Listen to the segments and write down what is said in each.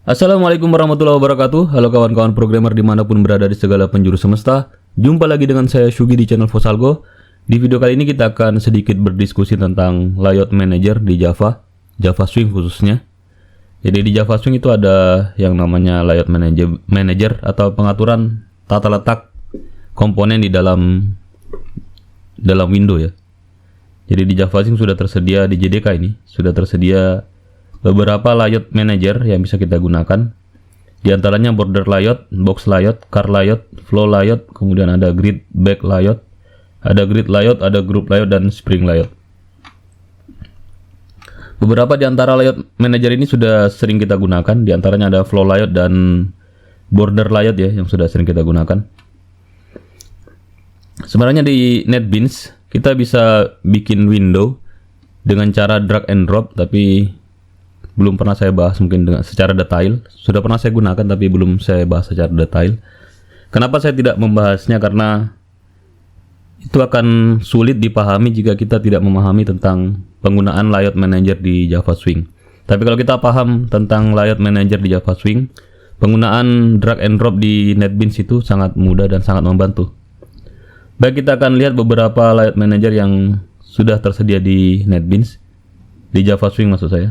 Assalamualaikum warahmatullahi wabarakatuh. Halo kawan-kawan programmer dimanapun berada di segala penjuru semesta. Jumpa lagi dengan saya Shugi di channel Fosalgo. Di video kali ini kita akan sedikit berdiskusi tentang layout manager di Java Swing khususnya. Jadi di Java Swing itu ada yang namanya layout manager atau pengaturan tata letak komponen di dalam window ya. Jadi di Java Swing sudah tersedia di JDK ini, sudah tersedia beberapa layout manager yang bisa kita gunakan. Di antaranya border layout, box layout, car layout, flow layout, kemudian ada grid back layout, ada grid layout, ada group layout, dan spring layout. Beberapa di antara layout manager ini sudah sering kita gunakan. Di antaranya ada flow layout dan border layout ya, yang sudah sering kita gunakan. Sebenarnya di NetBeans kita bisa bikin window dengan cara drag and drop, tapi belum pernah saya bahas mungkin dengan secara detail. Sudah pernah saya gunakan tapi belum saya bahas secara detail. Kenapa saya tidak membahasnya? Karena itu akan sulit dipahami jika kita tidak memahami tentang penggunaan layout manager di Java Swing. Tapi kalau kita paham tentang layout manager di Java Swing, penggunaan drag and drop di NetBeans itu sangat mudah dan sangat membantu. Baik, kita akan lihat beberapa layout manager yang sudah tersedia di NetBeans, di Java Swing maksud saya.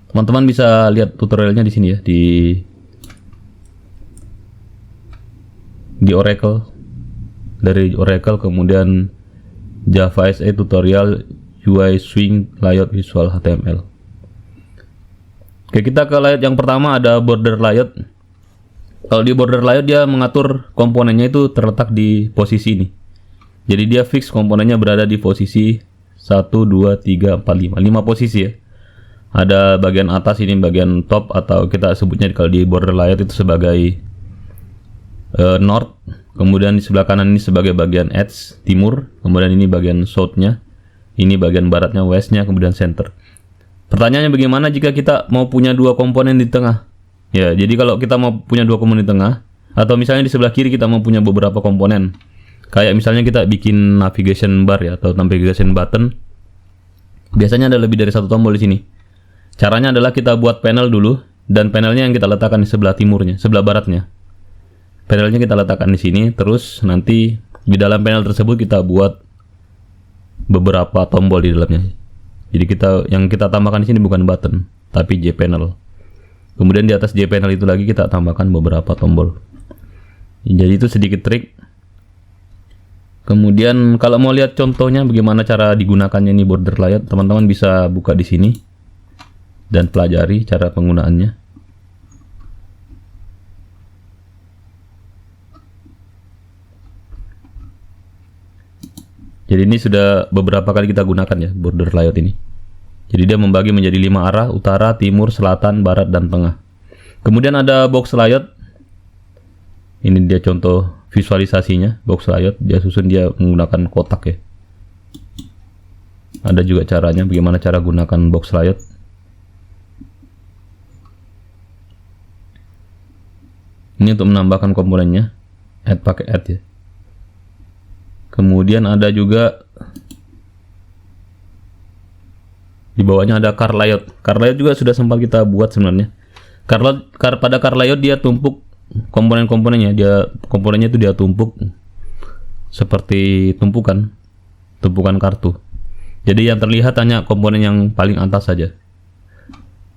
Teman-teman bisa lihat tutorialnya di sini ya, di Oracle. Dari Oracle kemudian Java SE tutorial UI Swing Layout Visual HTML. Oke, kita ke layout yang pertama, ada border layout. Kalau di border layout dia mengatur komponennya itu terletak di posisi ini. Jadi dia fix komponennya berada di posisi 1, 2, 3, 4, 5. 5 posisi ya. Ada bagian atas ini bagian top, atau kita sebutnya kalau di border layout itu sebagai north. Kemudian di sebelah kanan ini sebagai bagian edge timur. Kemudian ini bagian south-nya. Ini bagian baratnya, west-nya, kemudian center. Pertanyaannya bagaimana jika kita mau punya dua komponen di tengah? Ya, jadi kalau kita mau punya dua komponen di tengah, atau misalnya di sebelah kiri kita mau punya beberapa komponen. Kayak misalnya kita bikin navigation bar ya, atau navigation button. Biasanya ada lebih dari satu tombol di sini. Caranya adalah kita buat panel dulu, dan panelnya yang kita letakkan di sebelah timurnya, sebelah baratnya. Panelnya kita letakkan di sini, terus nanti di dalam panel tersebut kita buat beberapa tombol di dalamnya. Jadi yang kita tambahkan di sini bukan button, tapi JPanel. Kemudian di atas JPanel itu lagi kita tambahkan beberapa tombol. Jadi itu sedikit trik. Kemudian kalau mau lihat contohnya bagaimana cara digunakannya ini border layout, teman-teman bisa buka di sini dan pelajari cara penggunaannya. Jadi ini sudah beberapa kali kita gunakan ya border layout ini. Jadi dia membagi menjadi 5 arah, utara, timur, selatan, barat, dan tengah. Kemudian ada box layout. Ini dia contoh visualisasinya, box layout. Dia susun dia menggunakan kotak ya. Ada juga caranya bagaimana cara gunakan box layout. Ini untuk menambahkan komponennya, add pakai add ya. Kemudian ada juga di bawahnya ada car layout. Car layout juga sudah sempat kita buat sebenarnya. Pada car layout dia tumpuk komponen-komponennya. Komponennya itu dia tumpuk seperti tumpukan kartu. Jadi yang terlihat hanya komponen yang paling atas saja.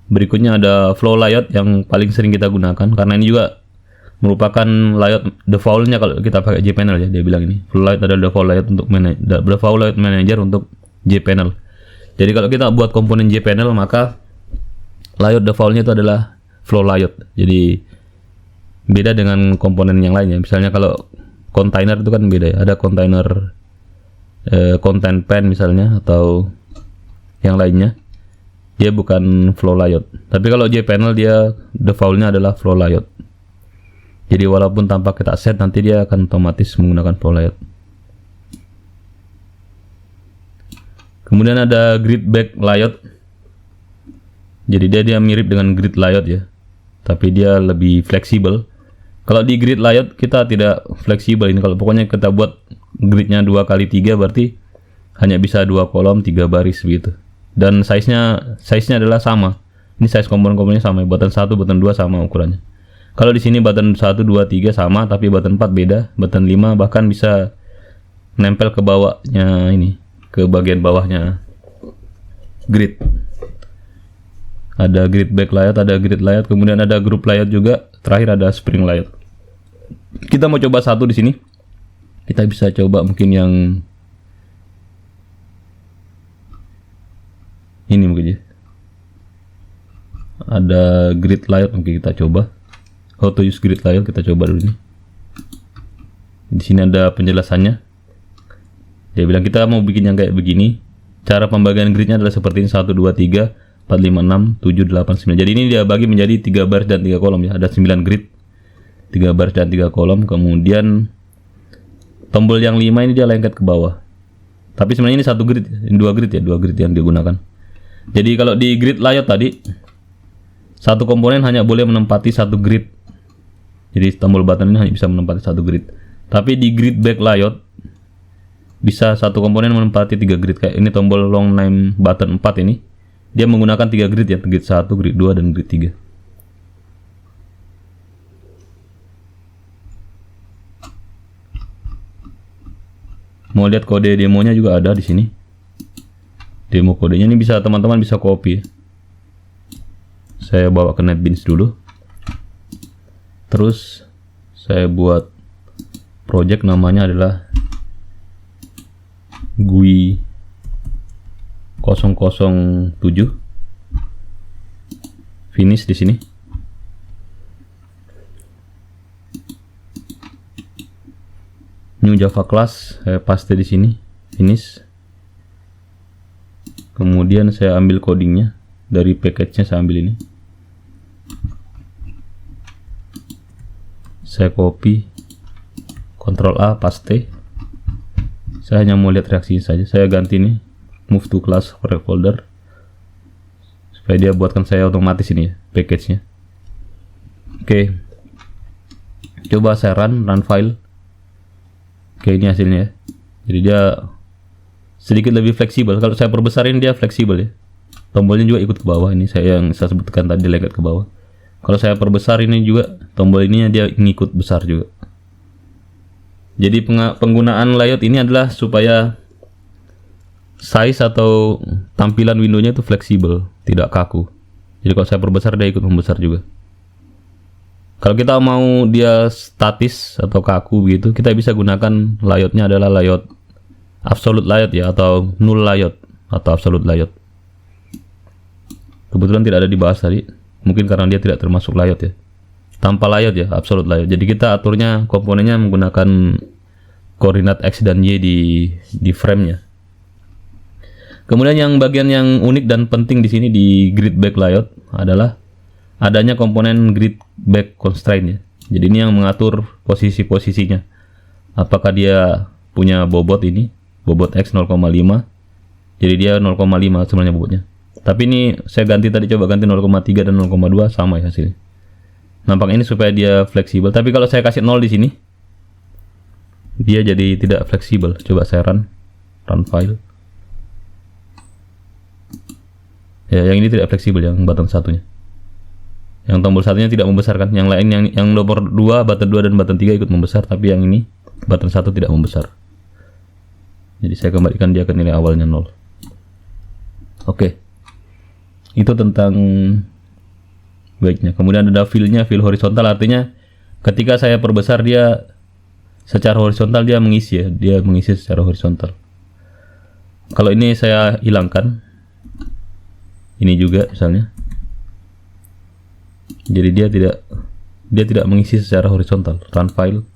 Berikutnya ada flow layout yang paling sering kita gunakan, karena ini juga merupakan layout default-nya kalau kita pakai JPanel ya. Dia bilang ini flow layout adalah default layout manager untuk JPanel. Jadi kalau kita buat komponen JPanel, maka layout default-nya itu adalah flow layout. Jadi beda dengan komponen yang lainnya. Misalnya kalau container itu kan beda ya. Ada container content pane misalnya, atau yang lainnya. Dia bukan flow layout. Tapi kalau JPanel dia default-nya adalah flow layout. Jadi walaupun tanpa kita set, nanti dia akan otomatis menggunakan flow layout. Kemudian ada grid back layout. Jadi dia mirip dengan grid layout ya, tapi dia lebih fleksibel. Kalau di grid layout kita tidak fleksibel ini. Kalau pokoknya kita buat gridnya 2x3 berarti hanya bisa 2 kolom 3 baris begitu. Dan size-nya adalah sama. Ini size komponen-komponennya sama, button 1, button 2 sama ukurannya. Kalau di sini button 1, 2, 3 sama, tapi button 4 beda. Button 5 bahkan bisa nempel ke bawahnya ini, ke bagian bawahnya grid. Ada grid back layout, ada grid layout, kemudian ada group layout juga, terakhir ada spring layout. Kita mau coba satu di sini. Kita bisa coba mungkin yang ini mungkin ya. Ada grid layout, mungkin kita coba. How to use grid layout, kita coba dulu ini. Di sini ada penjelasannya. Dia bilang kita mau bikin yang kayak begini. Cara pembagian gridnya adalah seperti ini: 1, 2, 3, 4, 5, 6, 7, 8, 9. Jadi ini dia bagi menjadi 3 baris dan 3 kolom ya. Ada 9 grid, 3 baris dan 3 kolom. Kemudian tombol yang 5 ini dia lengket ke bawah. Tapi sebenarnya ini satu grid, ini 2 grid ya, 2 grid yang digunakan. Jadi kalau di grid layout tadi, satu komponen hanya boleh menempati satu grid. Jadi tombol button ini hanya bisa menempati satu grid. Tapi di grid back layout bisa satu komponen menempati 3 grid. Kayak ini tombol long name button 4 ini, dia menggunakan 3 grid ya, grid 1, grid 2, dan grid 3. Mau lihat kode demonya juga ada di sini. Demo kodenya ini bisa teman-teman bisa copy. Saya bawa ke NetBeans dulu. Terus saya buat project, namanya adalah GUI 007. Finish di sini. New Java class saya paste di sini. Finish. Kemudian saya ambil codingnya dari package-nya, saya ambil ini. Saya copy, Ctrl A, paste. Saya hanya mau lihat reaksinya saja. Saya ganti nih, move to class folder, supaya dia buatkan saya otomatis ini ya, package-nya. Oke. Coba saya run file. Oke, ini hasilnya ya. Jadi dia sedikit lebih fleksibel. Kalau saya perbesarin dia fleksibel ya. Tombolnya juga ikut ke bawah. Ini saya yang saya sebutkan tadi, lengket ke bawah. Kalau saya perbesar ini juga, tombol ini dia ngikut besar juga. Jadi penggunaan layout ini adalah supaya size atau tampilan windownya itu fleksibel, tidak kaku. Jadi kalau saya perbesar dia ikut membesar juga. Kalau kita mau dia statis atau kaku begitu, kita bisa gunakan layoutnya adalah layout absolute layout ya, atau null layout atau absolute layout. Kebetulan tidak ada dibahas tadi, mungkin karena dia tidak termasuk layout ya. Tanpa layout ya, absolute layout. Jadi kita aturnya komponennya menggunakan koordinat X dan Y di frame-nya. Kemudian yang bagian yang unik dan penting di sini di grid back layout adalah adanya komponen grid back constraint ya. Jadi ini yang mengatur posisi-posisinya. Apakah dia punya bobot ini, bobot X 0,5. Jadi dia 0,5 sebenarnya bobotnya. Tapi ini saya ganti tadi, coba ganti 0,3 dan 0,2 sama ya hasilnya. Nampaknya ini supaya dia fleksibel. Tapi kalau saya kasih 0 di sini, dia jadi tidak fleksibel. Coba saya run file. Ya, yang ini tidak fleksibel, yang button satunya. Yang tombol satunya tidak membesarkan. Yang lain yang nomor 2, button 2 dan button 3 ikut membesar, tapi yang ini button 1 tidak membesar. Jadi saya kembalikan dia ke nilai awalnya 0. Oke. Itu tentang baiknya. Kemudian ada fill-nya, fill horizontal, artinya ketika saya perbesar dia secara horizontal dia mengisi ya, dia mengisi secara horizontal. Kalau ini saya hilangkan, ini juga misalnya, jadi dia tidak mengisi secara horizontal. Run file,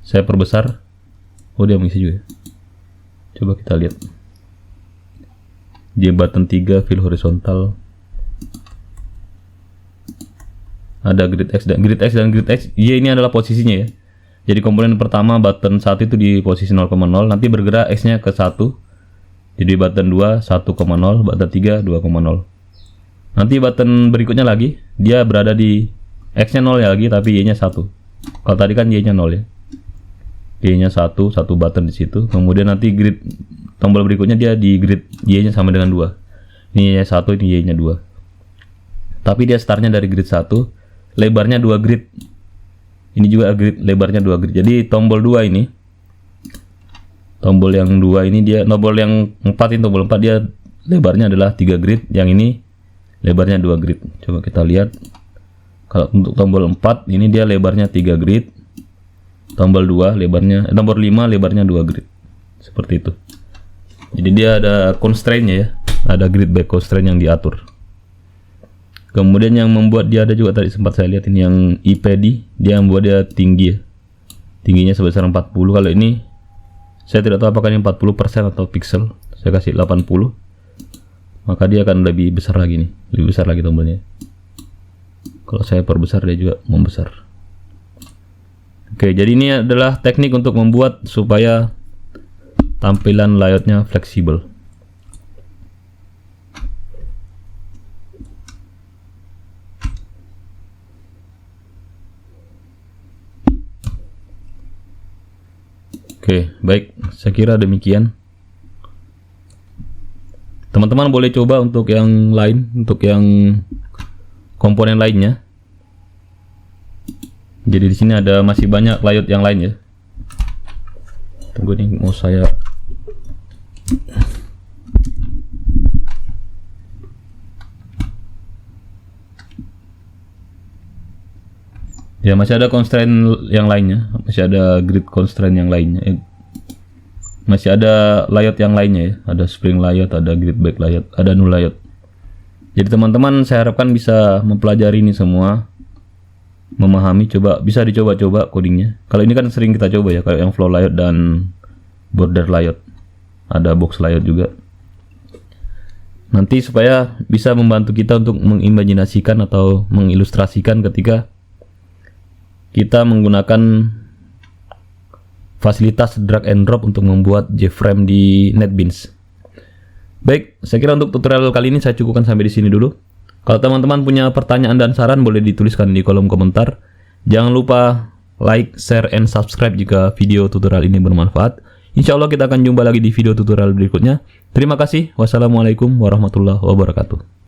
saya perbesar, oh dia mengisi juga. Coba kita lihat. Dia button 3 fill horizontal. Ada grid X dan grid X. Y ini adalah posisinya ya. Jadi komponen pertama button 1 itu di posisi 0,0, nanti bergerak X-nya ke 1. Jadi button 2 1,0, button 3 2,0. Nanti button berikutnya lagi dia berada di X-nya 0 ya lagi, tapi Y-nya 1. Kalau tadi kan Y-nya 0 ya. Y-nya 1 button di situ. Kemudian nanti grid tombol berikutnya dia di grid Y-nya sama dengan 2. Ini Y-nya 1, ini Y-nya 2. Tapi dia startnya dari grid 1, lebarnya 2 grid. Ini juga grid, lebarnya 2 grid. Jadi tombol 2 ini, tombol yang 2 ini dia, tombol yang 4 ini, tombol 4 dia lebarnya adalah 3 grid. Yang ini lebarnya 2 grid. Coba kita lihat. Kalau untuk tombol 4 ini dia lebarnya 3 grid. Tombol 2 lebarnya, tombol 5 lebarnya 2 grid. Seperti itu. Jadi dia ada constraint-nya ya. Ada grid back constraint yang diatur. Kemudian yang membuat dia ada juga tadi sempat saya lihat ini yang IPD, dia membuat dia tinggi ya. Tingginya sebesar 40. Kalau ini saya tidak tahu apakah ini 40% atau pixel. Saya kasih 80. Maka dia akan lebih besar lagi nih. Lebih besar lagi tombolnya. Kalau saya perbesar dia juga membesar. Oke, jadi ini adalah teknik untuk membuat supaya tampilan layoutnya fleksibel. Oke, baik. Saya kira demikian. Teman-teman boleh coba untuk yang lain, untuk yang komponen lainnya. Jadi di sini ada masih banyak layout yang lain ya. Tunggu nih, mau saya ya, masih ada constraint yang lainnya, masih ada grid constraint yang lainnya, masih ada layout yang lainnya ya, ada spring layout, ada grid back layout, ada null layout. Jadi teman-teman saya harapkan bisa mempelajari ini semua, memahami, bisa dicoba-coba codingnya. Kalau ini kan sering kita coba ya, kayak yang flow layout dan border layout, ada box layout juga. Nanti supaya bisa membantu kita untuk mengimajinasikan atau mengilustrasikan ketika kita menggunakan fasilitas drag and drop untuk membuat JFrame di NetBeans. Baik, saya kira untuk tutorial kali ini saya cukupkan sampai di sini dulu. Kalau teman-teman punya pertanyaan dan saran boleh dituliskan di kolom komentar. Jangan lupa like, share, and subscribe jika video tutorial ini bermanfaat. Insya Allah kita akan jumpa lagi di video tutorial berikutnya. Terima kasih. Wassalamualaikum warahmatullahi wabarakatuh.